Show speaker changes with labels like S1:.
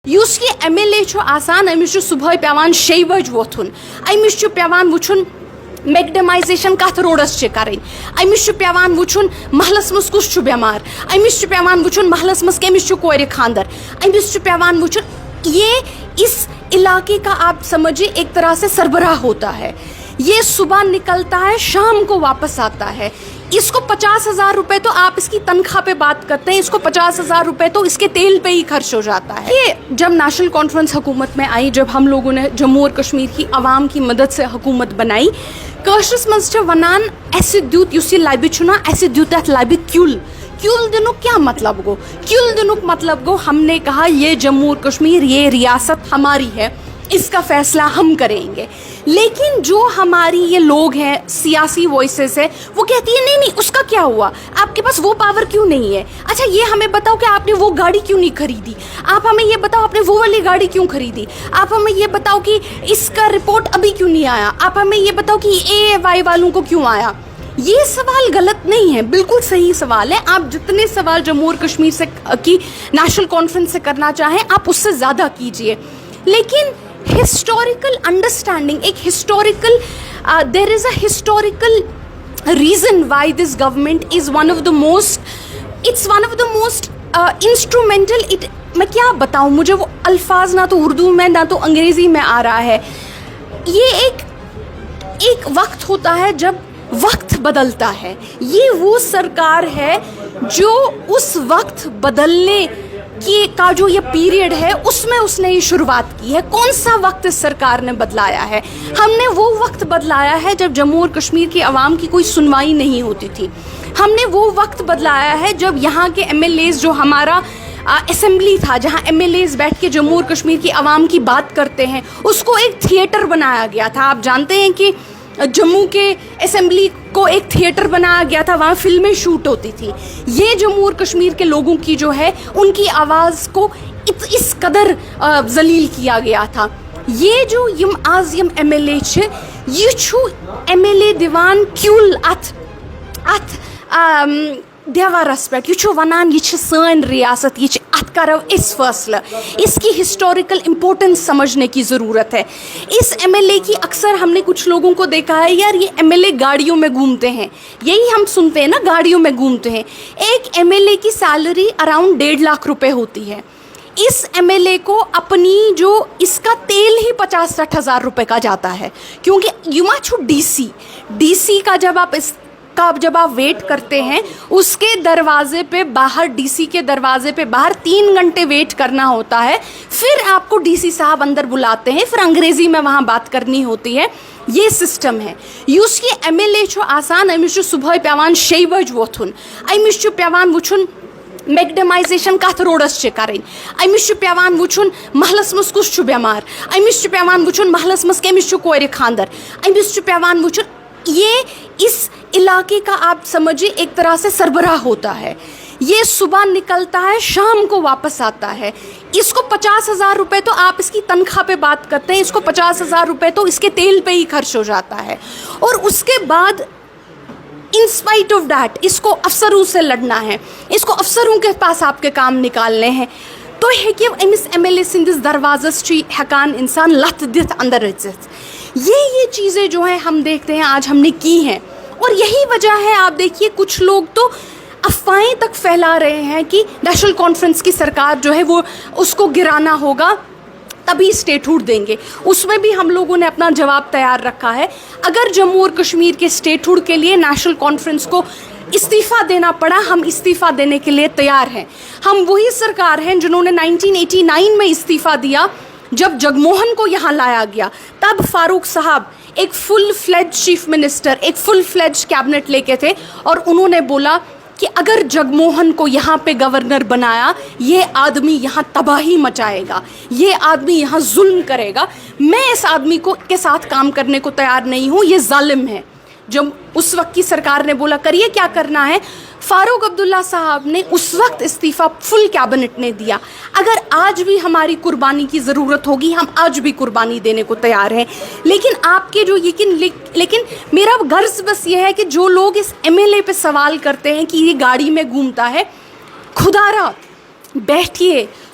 S1: یُس یہ M L A چھُ آسان أمِس چھُ صُبحٲے پیٚوان 6 بجہِ وۄتھُن أمِس چھُ پیٚوان وٕچھُن میکڈمائزیشن کتھ روڈس چھِ کرٕنۍ أمِس چھُ پیٚوان وٕچھُن محلس منٛز کُس چھُ بٮ۪مار أمِس چھُ پیٚوان وٕچھُن محلس منٛز کٔمِس چھُ کورِ خاندر أمِس چھُ پیٚوان وٕچھُن یہ اس علاقے کا آپ سمجھیے ایک طرح سے سربراہ ہوتا ہے یہ صبح نکلتا ہے شام کو واپس آتا ہے اس کو 50,000 روپے تو آپ اس کی تنخواہ پہ بات کرتے ہیں اس کو 50,000 روپے تو اس کے تیل پہ ہی خرچ ہو جاتا ہے. یہ جب نیشنل کانفرنس حکومت میں آئی جب ہم لوگوں نے جموں اور کشمیر کی عوام کی مدد سے حکومت بنائی کٲشرِس منٛز چھِ وَنان اَسہِ دیُت یُس یہِ لبہِ چھُ نا اَسہِ دیُت اَتھ لبہِ کیُل کیُل دِنُک کیا مطلب گو کیُل دِنُک مطلب گو ہم نے کہا یہ جموں اور کشمیر یہ ریاست ہماری ہے اس کا فیصلہ ہم کریں گے لیکن جو ہماری یہ لوگ ہیں سیاسی وائسز ہے وہ کہتی ہے نہیں اس کا کیا ہوا آپ کے پاس وہ پاور کیوں نہیں ہے اچھا یہ ہمیں بتاؤ کہ آپ نے وہ گاڑی کیوں نہیں خریدی آپ ہمیں یہ بتاؤ آپ نے وہ والی گاڑی کیوں خریدی آپ ہمیں یہ بتاؤ کہ اس کا رپورٹ ابھی کیوں نہیں آیا آپ ہمیں یہ بتاؤ کہ اے وائی والوں کو کیوں آیا. یہ سوال غلط نہیں ہے بالکل صحیح سوال ہے آپ جتنے سوال جموں اور کشمیر سے کی نیشنل کانفرنس سے کرنا چاہیں آپ اس سے زیادہ کیجیے لیکن ہسٹوریکل انڈرسٹینڈنگ ایک historical there is a historical reason why this government is one of the most it's one of the most instrumental میں کیا بتاؤں مجھے وہ الفاظ نہ تو اردو میں نہ تو انگریزی میں آ رہا ہے. یہ ایک وقت ہوتا ہے جب وقت بدلتا ہے یہ وہ سرکار ہے جو اس وقت بدلنے کا جو یہ پیریڈ ہے اس میں اس نے یہ شروعات کی ہے. کون سا وقت اس سرکار نے بدلایا ہے ہم نے وہ وقت بدلایا ہے جب جموں اور کشمیر کی عوام کی کوئی سنوائی نہیں ہوتی تھی ہم نے وہ وقت بدلایا ہے جب یہاں کے ایم ایل ایز جو ہمارا اسمبلی تھا جہاں ایم ایل ایز بیٹھ کے جموں اور کشمیر کی عوام کی بات کرتے ہیں اس کو ایک تھیٹر بنایا گیا تھا. آپ جانتے ہیں کہ جموں کے اسمبلی کو ایک تھیٹر بنایا گیا تھا وہاں فلمیں شوٹ ہوتی تھی. یہ جموں اور کشمیر کے لوگوں کی جو ہے ان کی آواز کو اس قدر ذلیل کیا گیا تھا. یہ جو یم آز یم ایم ایل اے چھ یہ چھو ایم ایل اے دیوان کیول ات دیوارس پہ یہ ونان یہ سن ریاست یہ ات کرو اس فیصلہ اس کی ہسٹوریکل امپورٹنس سمجھنے کی ضرورت ہے. اس ایم ایل اے کی اکثر ہم نے کچھ لوگوں کو دیکھا ہے یار یہ ایم ایل اے گاڑیوں میں گھومتے ہیں یہی ہم سنتے ہیں نا گاڑیوں میں گھومتے ہیں. ایک ایم ایل اے کی سیلری اراؤنڈ 1.5 لاکھ روپے ہوتی ہے. اس ایم ایل اے کو اپنی جو اس کا تیل ہی 50-60 ہزار روپے کا جاتا ہے کیونکہ یوما چھو ڈی سی کا جب آپ ویٹ کرتے ہیں اس کے دروازے پہ باہر ڈی سی کے دروازے پہ باہر 3 گھنٹے ویٹ کرنا ہوتا ہے پھر آپ کو ڈی سی صاحب اندر بلاتے ہیں پھر انگریزی میں وہاں بات کرنی ہوتی ہے. یہ سسٹم ہے. یُس یہ ایم ایل اے چھُ آسان أمِس چھُ صُبحٲے پیٚوان 6 بجہِ وۄتھُن أمِس چھُ پیٚوان وٕچھُن میکڈمائزیشن کتھ روڈس چھِ کرٕنۍ أمِس چھُ پیٚوان وٕچھُن محلس منٛز کُس چھُ بٮ۪مار أمِس چھُ پیٚوان وٕچھُن محلس منٛز کٔمِس چھُ کورِ خاندر أمِس چھُ پیٚوان وٕچھُن یہ اس علاقے کا آپ سمجھیے ایک طرح سے سربراہ ہوتا ہے. یہ صبح نکلتا ہے شام کو واپس آتا ہے اس کو 50,000 روپے تو آپ اس کی تنخواہ پہ بات کرتے ہیں اس کو 50,000 روپے تو اس کے تیل پہ ہی خرچ ہو جاتا ہے. اور اس کے بعد ان اسپائٹ آف دیٹ اس کو افسروں سے لڑنا ہے اس کو افسروں کے پاس آپ کے کام نکالنے ہیں تو ہیٚکہِ أمِس ایم ایل اے سندس دروازس چھُ ہیٚکان انسان لت دِتھ اندر أژِتھ. یہ چیزیں جو ہیں ہم دیکھتے ہیں آج ہم نے کی ہیں اور یہی وجہ ہے آپ دیکھیے کچھ لوگ تو افواہیں تک پھیلا رہے ہیں کہ نیشنل کانفرنس کی سرکار جو ہے وہ اس کو گرانا ہوگا تبھی اسٹیٹہوڈ دیں گے. اس میں بھی ہم لوگوں نے اپنا جواب تیار رکھا ہے. اگر جموں اور کشمیر کے اسٹیٹہوڈ کے لیے نیشنل کانفرنس کو استعفیٰ دینا پڑا ہم استعفیٰ دینے کے لیے تیار ہیں. ہم وہی سرکار ہیں جنہوں نے 1989 میں استعفیٰ دیا جب جگموہن کو یہاں لایا گیا تب فاروق صاحب ایک فل فلیج چیف منسٹر ایک فل فلیج کیبنٹ لے کے تھے اور انہوں نے بولا کہ اگر جگموہن کو یہاں پہ گورنر بنایا یہ آدمی یہاں تباہی مچائے گا یہ آدمی یہاں ظلم کرے گا میں اس آدمی کے ساتھ کام کرنے کو تیار نہیں ہوں یہ ظالم ہے. جب اس وقت کی سرکار نے بولا کریے کیا کرنا ہے فاروق عبداللہ صاحب نے اس وقت استعفیٰ فل کیبنٹ نے دیا. اگر آج بھی ہماری قربانی کی ضرورت ہوگی ہم آج بھی قربانی دینے کو تیار ہیں لیکن آپ کے جو لیکن میرا غرض بس یہ ہے کہ جو لوگ اس ایم ایل اے پہ سوال کرتے ہیں کہ یہ گاڑی میں گھومتا ہے خدا را بیٹھیے